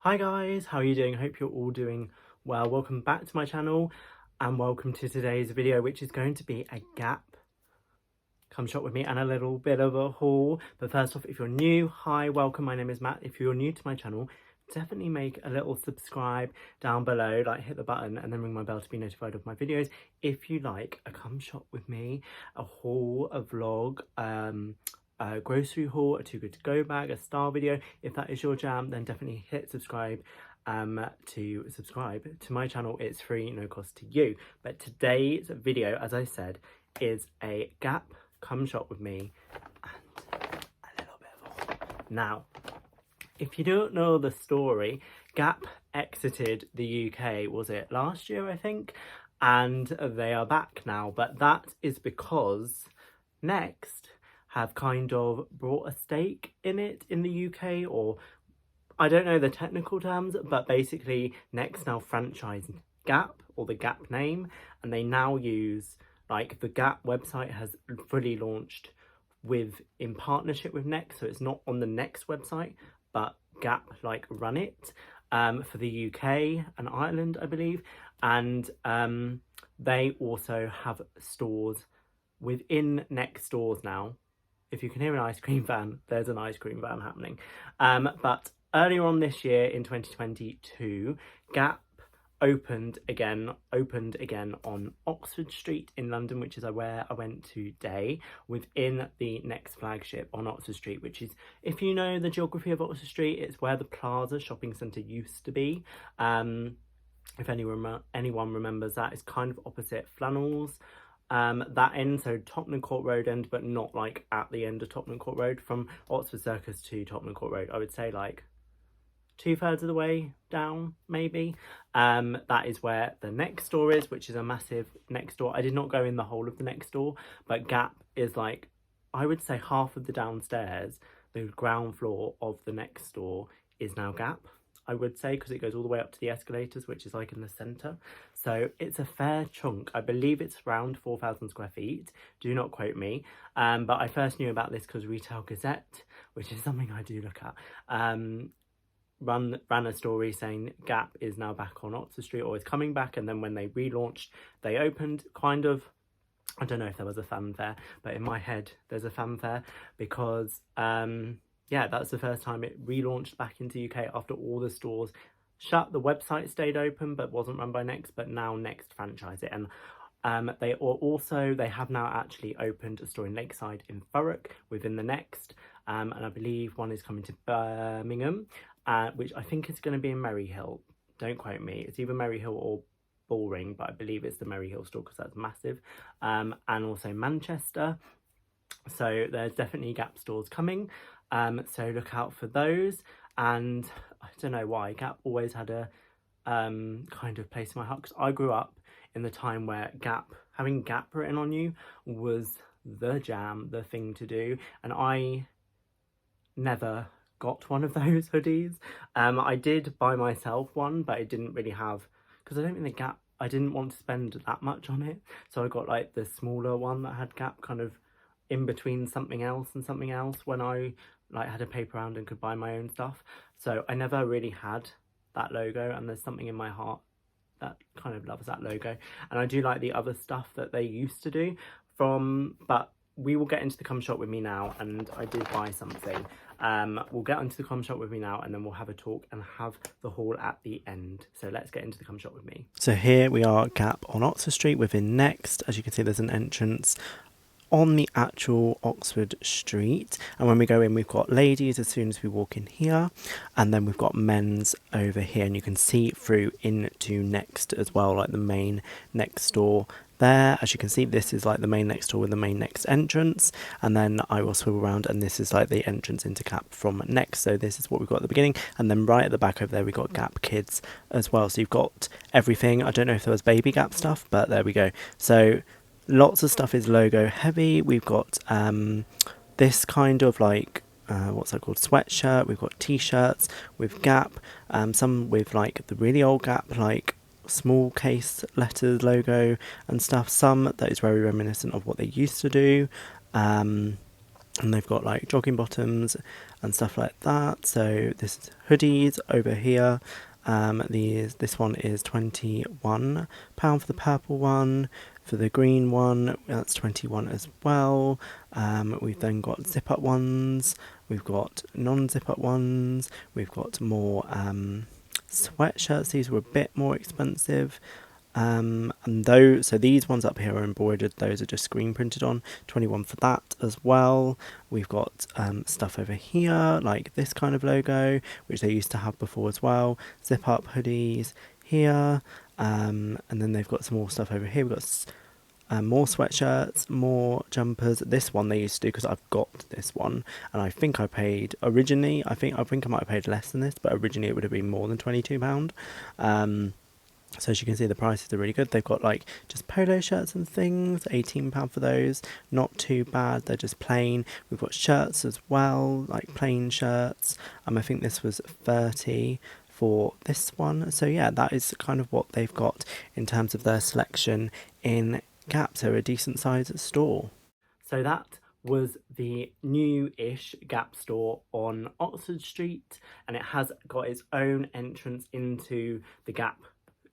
Hi guys, how are you doing? Hope you're all doing well. Welcome back to my channel and welcome to today's video, which is going to be a Gap come shop with me and a little bit of a haul. But first off, if you're new, hi, welcome. My name is Matt. If you're new to my channel, definitely make a little subscribe down below, like hit the button and then ring my bell to be notified of my videos. If you like a come shop with me, a haul, a vlog, a grocery haul, a too good to go bag, a star video, if that is your jam, then definitely hit subscribe to subscribe to my channel. It's free, no cost to you. But today's video, as I said, is a Gap come shop with me and a little bit of a haul. Now, if you don't know the story, Gap exited the UK, was it last year, I think? And they are back now, but that is because Next have kind of brought a stake in it in the UK, or I don't know the technical terms, but basically Next now franchise Gap, or the Gap name, and they now use, like, the Gap website has fully launched in partnership with Next, so it's not on the Next website, but Gap like run it for the UK and Ireland, I believe, and they also have stores within Next stores now. If you can hear an ice cream van, there's an ice cream van happening. But earlier on this year in 2022, Gap opened again on Oxford Street in London, which is where I went today, within the Next flagship on Oxford Street, which is, if you know the geography of Oxford Street, it's where the Plaza shopping centre used to be. If anyone remembers that, it's kind of opposite Flannels. That end, so Tottenham Court Road end, but not like at the end of Tottenham Court Road. From Oxford Circus to Tottenham Court Road, I would say like 2/3 of the way down, maybe. That is where the Next store is, which is a massive Next store. I did not go in the whole of the Next store, but Gap is like, I would say half of the downstairs, the ground floor of the Next store is now Gap, I would say, because it goes all the way up to the escalators, which is like in the centre. So it's a fair chunk. I believe it's around 4,000 square feet. Do not quote me. But I first knew about this because Retail Gazette, which is something I do look at, ran a story saying Gap is now back on Oxford Street, or is coming back. And then when they relaunched, they opened kind of, I don't know if there was a fanfare, but in my head there's a fanfare because yeah, that's the first time it relaunched back into UK after all the stores shut. The website stayed open but wasn't run by Next, but now Next franchise it. And they have now actually opened a store in Lakeside in Thurrock within the Next, and I believe one is coming to Birmingham, which I think is going to be in Maryhill. Don't quote me, it's either Maryhill or Bullring, but I believe it's the Maryhill store because that's massive, and also Manchester. So there's definitely Gap stores coming, so look out for those. And I don't know why, Gap always had a kind of place in my heart, because I grew up in the time where having Gap written on you was the jam, the thing to do, and I never got one of those hoodies. I did buy myself one, but I didn't really have, because I don't think I didn't want to spend that much on it, so I got like the smaller one that had Gap kind of in between something else and something else, when I like had a paper round and could buy my own stuff. So I never really had that logo, and there's something in my heart that kind of loves that logo. And I do like the other stuff that they used to do but we will get into the come shop with me now, and I did buy something. We'll get into the come shop with me now, and then we'll have a talk and have the haul at the end. So let's get into the come shop with me. So here we are, Gap on Oxford Street within Next. As you can see, there's an entrance on the actual Oxford Street, and when we go in, we've got ladies as soon as we walk in here, and then we've got men's over here, and you can see through into Next as well, like the main Next store there. As you can see, this is like the main Next store with the main Next entrance, and then I will swivel around and this is like the entrance into Gap from Next. So this is what we've got at the beginning, and then right at the back over there we've got Gap Kids as well. So you've got everything. I don't know if there was baby Gap stuff, but there we go. So lots of stuff is logo heavy. We've got this kind of like what's that called, sweatshirt. We've got t-shirts with Gap, some with like the really old Gap like small case letters logo and stuff, some that is very reminiscent of what they used to do. and they've got like jogging bottoms and stuff like that. So this is hoodies over here. This one is £21 for the purple one. For the green one, that's 21 as well. We've then got zip up ones, we've got non-zip up ones, we've got more sweatshirts. These were a bit more expensive. And those, so these ones up here are embroidered, those are just screen printed on, 21 for that as well. We've got stuff over here like this kind of logo, which they used to have before as well, zip up hoodies here, and then they've got some more stuff over here. We've got more sweatshirts, more jumpers. This one they used to do, because I've got this one, and I think I paid originally, I think I might have paid less than this, but originally it would have been more than £22. So as you can see, the prices are really good. They've got like just polo shirts and things, £18 for those, not too bad. They're just plain. We've got shirts as well, like plain shirts. I think this was 30 for this one. So yeah, that is kind of what they've got in terms of their selection in Gap. So a decent sized store. So that was the new-ish Gap store on Oxford Street, and it has got its own entrance into the Gap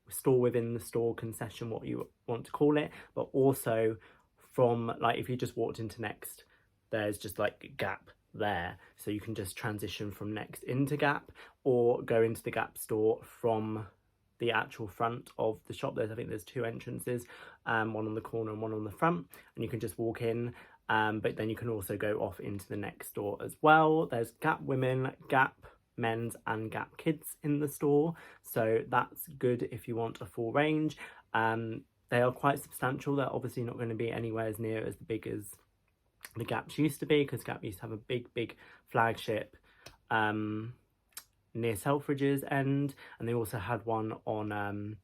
store within the store, concession, what you want to call it, but also from, like, if you just walked into Next, there's just like Gap there, so you can just transition from Next into Gap, or go into the Gap store from the actual front of the shop. I think there's two entrances, one on the corner and one on the front, and you can just walk in, but then you can also go off into the Next store as well. There's Gap Women, Gap Men's and Gap Kids in the store, so that's good if you want a full range. They are quite substantial. They're obviously not going to be anywhere as near as big as the Gaps used to be, because Gap used to have a big flagship near Selfridge's end, and they also had one on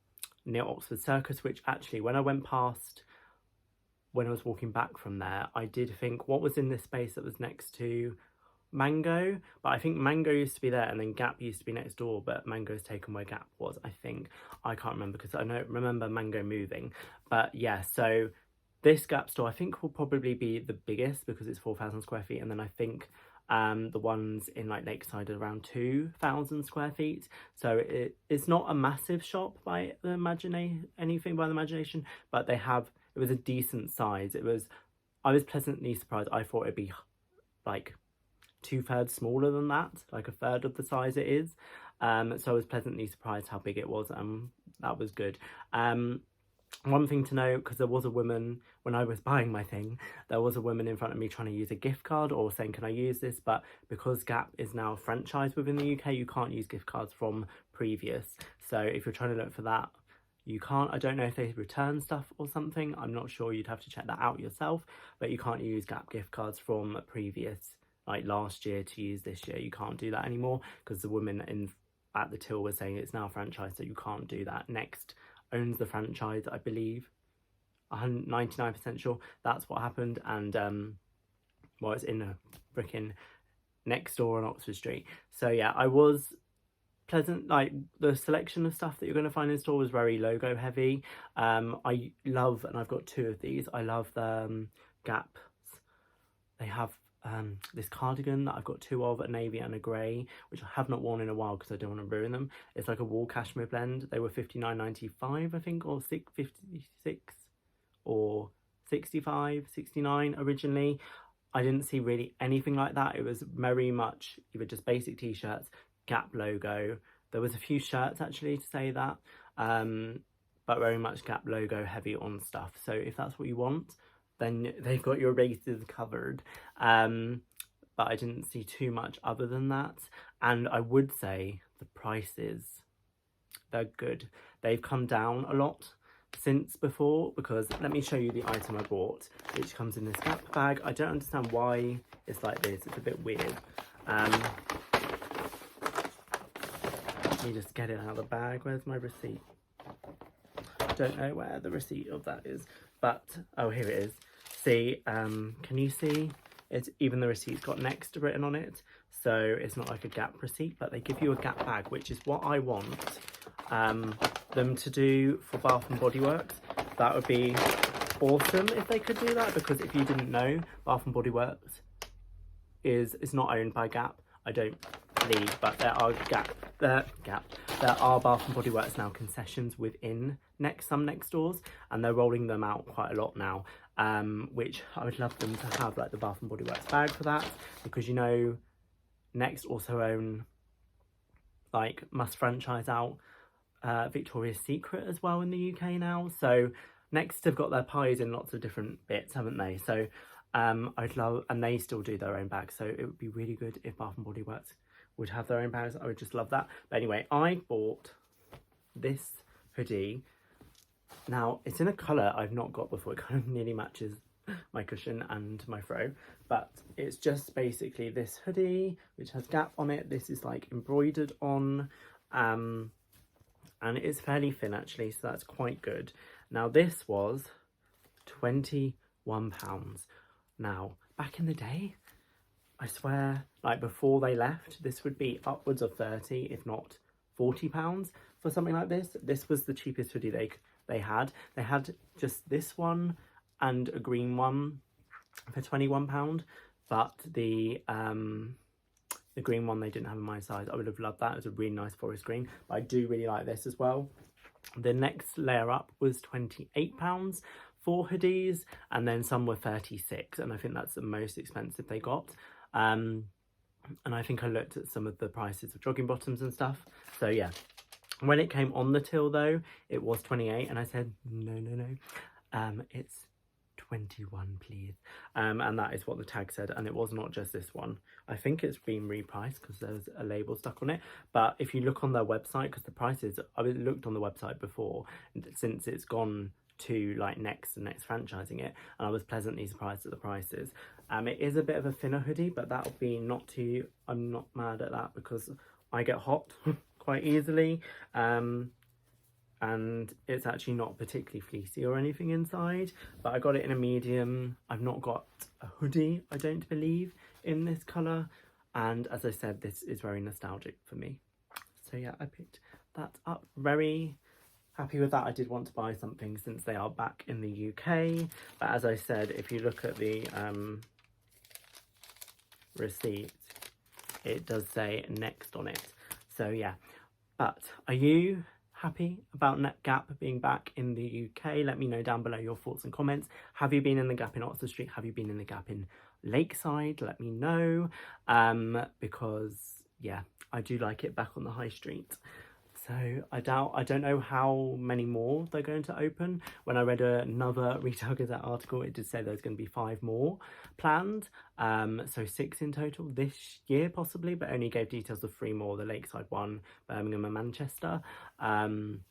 near Oxford Circus, which actually, when I went past, when I was walking back from there, I did think, what was in this space that was next to Mango? But I think Mango used to be there, and then Gap used to be next door, but Mango's taken where Gap was, I think. I can't remember, because I remember Mango moving. But yeah, so this Gap store I think will probably be the biggest, because it's 4,000 square feet, and then I think the ones in like Lakeside are around 2,000 square feet. So it's not a massive shop by the imagination, but it was a decent size. I was pleasantly surprised. I thought it'd be like 2/3 smaller than that, like a third of the size it is. So I was pleasantly surprised how big it was, and that was good. One thing to note, because there was a woman, when I was buying my thing, there was a woman in front of me trying to use a gift card, or saying, can I use this? But because Gap is now franchised within the UK, you can't use gift cards from previous. So if you're trying to look for that, you can't. I don't know if they return stuff or something. I'm not sure. You'd have to check that out yourself. But you can't use Gap gift cards from previous, like last year, to use this year. You can't do that anymore, because the woman at the till was saying it's now franchised, so you can't do that. Next owns the franchise, I believe. I'm 99% sure that's what happened. And well, it's in a freaking Next door on Oxford Street. So yeah, I was pleasant. Like, the selection of stuff that you're going to find in store was very logo heavy. I love, and I've got two of these, I love the Gaps. They have this cardigan that I've got two of, a navy and a grey, which I have not worn in a while because I don't want to ruin them. It's like a wool cashmere blend. They were £59.95, I think, or £56 or £65, £69 originally. I didn't see really anything like that. It was very much either just basic t-shirts, Gap logo. There was a few shirts actually to say that, but very much Gap logo heavy on stuff. So if that's what you want, then they've got your bases covered. But I didn't see too much other than that. And I would say the prices, they're good. They've come down a lot since before, because let me show you the item I bought, which comes in this Gap bag. I don't understand why it's like this. It's a bit weird. Let me just get it out of the bag. Where's my receipt? I don't know where the receipt of that is, but oh, here it is. See, can you see? It's even the receipt's got Next written on it, so it's not like a Gap receipt, but they give you a Gap bag, which is what I want them to do for Bath and Body Works. That would be awesome if they could do that, because if you didn't know, Bath and Body Works is not owned by Gap, I don't believe, but there are there are Bath and Body Works now concessions within some Next stores, and they're rolling them out quite a lot now, which I would love them to have like the Bath and Body Works bag for that, because you know Next also own, like, must franchise out Victoria's Secret as well in the UK now. So Next have got their pies in lots of different bits, haven't they? So I'd love, and they still do their own bags, so it would be really good if Bath and Body Works would have their own bags. I would just love that. But anyway, I bought this hoodie. Now it's in a colour I've not got before. It kind of nearly matches my cushion and my throw, but it's just basically this hoodie which has Gap on it. This is like embroidered on, and it's fairly thin actually, so that's quite good. Now this was £21. Now back in the day, I swear, like before they left, this would be upwards of 30 if not £40 for something like this. This was the cheapest hoodie they had. They had just this one and a green one for £21, but the green one they didn't have in my size. I would have loved that. It was a really nice forest green, but I do really like this as well. The next layer up was £28 for hoodies, and then some were 36, and I think that's the most expensive they got. And I think I looked at some of the prices of jogging bottoms and stuff. So yeah, when it came on the till though, it was 28, and I said no, it's 21 please, and that is what the tag said, and it was not just this one. I think it's been repriced because there's a label stuck on it, but if you look on their website, because the prices, I looked on the website before since it's gone to like Next and Next franchising it, and I was pleasantly surprised at the prices. It is a bit of a thinner hoodie, but that'll be not too, I'm not mad at that because I get hot quite easily, and it's actually not particularly fleecy or anything inside, but I got it in a medium. I've not got a hoodie, I don't believe, in this colour, and as I said, this is very nostalgic for me. So yeah, I picked that up. Very happy with that. I did want to buy something since they are back in the UK, but as I said, if you look at the receipt, it does say Next on it. So yeah, but are you happy about Gap being back in the UK? Let me know down below your thoughts and comments. Have you been in the Gap in Oxford Street? Have you been in the Gap in Lakeside? Let me know, because yeah, I do like it back on the high street. So I don't know how many more they're going to open. When I read another Retail Gazette article, it did say there's going to be 5 more planned, so 6 in total this year possibly, but only gave details of 3 more: the Lakeside one, Birmingham and Manchester, and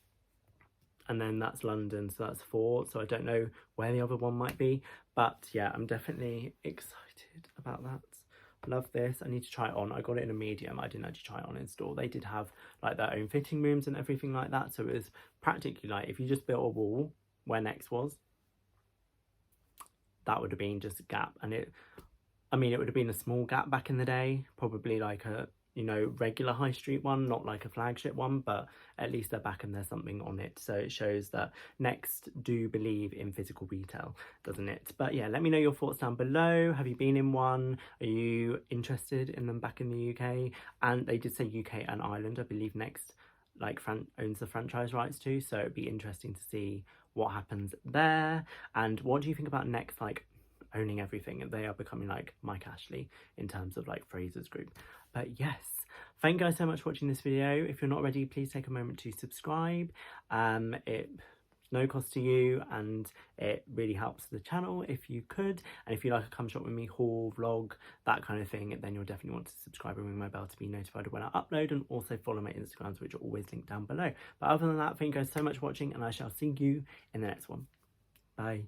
then that's London, so that's 4. So I don't know where the other one might be, but yeah, I'm definitely excited about that. Love this. I need to try it on. I got it in a medium. I didn't actually try it on in store. They did have like their own fitting rooms and everything like that, so it was practically like if you just built a wall where Next was, that would have been just a Gap. And it would have been a small Gap back in the day, probably like a, you know, regular high street one, not like a flagship one, but at least they're back and there's something on it. So it shows that Next do believe in physical retail, doesn't it? But yeah, let me know your thoughts down below. Have you been in one? Are you interested in them back in the UK? And they did say UK and Ireland. I believe Next like owns the franchise rights too, so it'd be interesting to see what happens there. And what do you think about Next like owning everything? They are becoming like Mike Ashley in terms of like Fraser's group. But yes, thank you guys so much for watching this video. If you're not ready, please take a moment to subscribe. It's no cost to you, and it really helps the channel if you could. And if you like a come shop with me haul, vlog, that kind of thing, then you'll definitely want to subscribe and ring my bell to be notified when I upload, and also follow my Instagrams, which are always linked down below. But other than that, thank you guys so much for watching, and I shall see you in the next one. Bye.